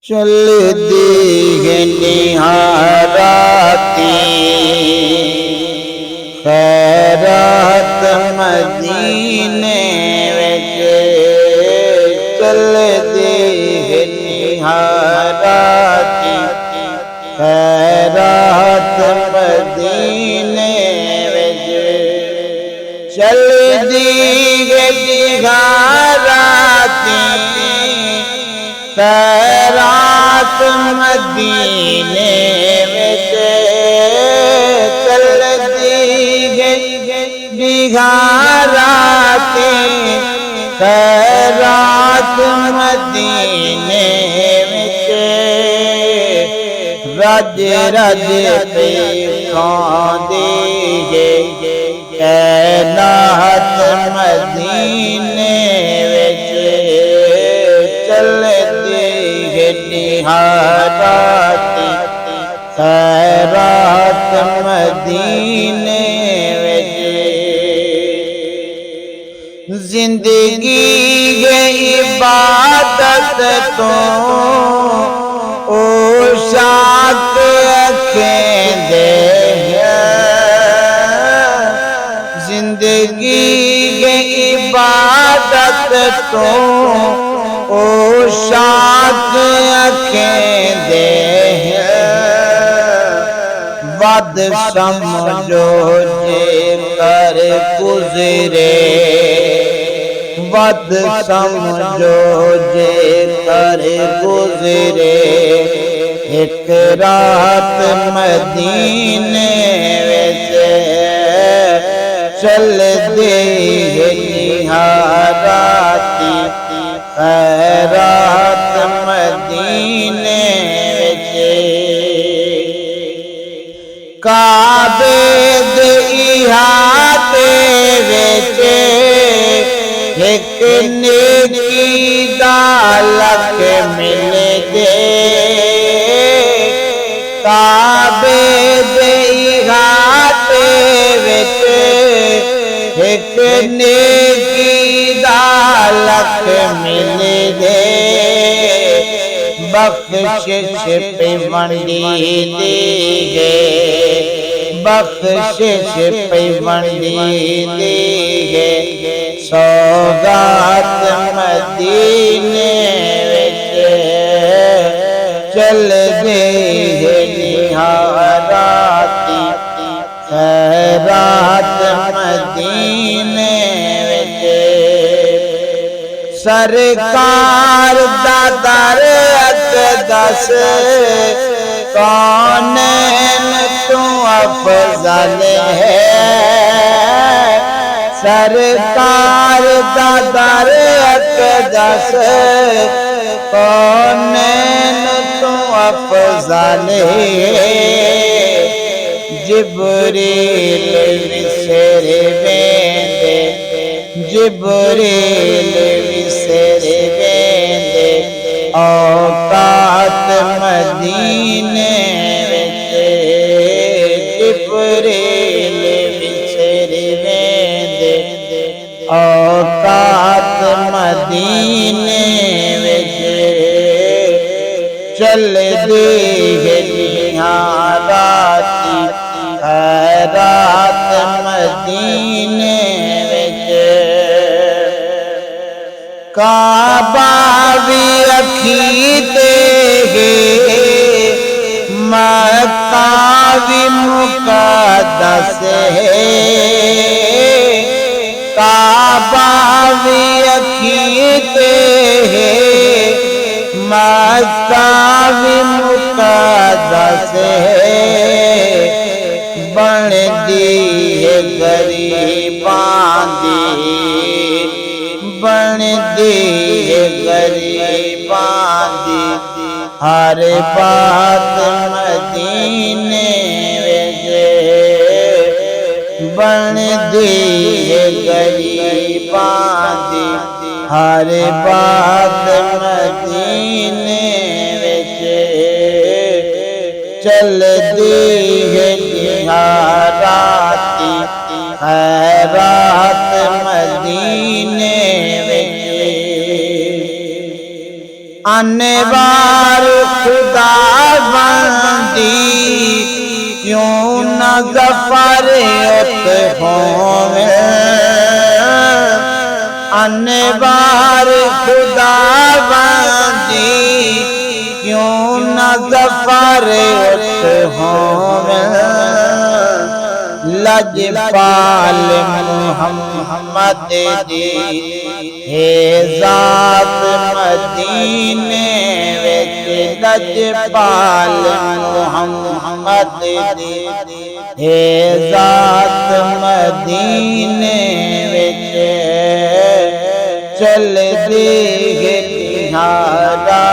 चलदी है निहाराती खैरात मदीने विच चलदी है निहाराती खैरात मदीने विच चलदी है निहाराती खैरात मदीने विच चलदी है निहाराती खैरात मदीने विच रज रज पे खांदी है कैनात मदीने विच चलदी है निहाराती खैरात मदीने विच जिंदगी है इबादत तो ओ शाक अखेंदे जिंदगी है इबादत तो ओ शाक अखेंदे वद समझो जे कर गुजरे वद समझो जे कर गुजरे एक रात मदीने विच चलदी है निहाराती खैरात मदीने विच काबे दे इहाते विच एक नेकी दा लख मिलदे काबे दे इहाते विच एक नेकी दा लख मिलदे बख्शिश पे वंडी दी है बख्शिश पे वंडी दी है सौगात मदीने विच चलदी है निहाराती खैरात मदीने विच सरकार दा दर अक़दस कौनैन तू अफजल है सरकार दा दर अक़दस कौनैन तू अफजल है जिब्रील विसर वेंदे जिब्रील विसर वेंदे औकात मदीने विच जिब्रील विसर वेंदे औकात मदीने विच चलदी है निहाराती खैरात मदीने विच काबा भी अखीते है मक्का भी मुक़द्दस है काबा भी अखीते है मक्का भी मुक़द्दस है बनदी है गरीबां दी बनदी है गरीबां दी हर बात मदीने विच बनदी है गरीबां दी हर बात मदीने विच चलदी है निहाराती खैरात। मदीने विच आने बार खुदा बंदी क्यों न ज़फ़र उत होवे। आने बार खुदा बंदी क्यों न ज़फ़र उत होवे। लजपाल मुहम्मद दी हे ज़ात मदीने विच। लजपाल मुहम्मद दी हे ज़ात मदीने विच। चल दे तिहारा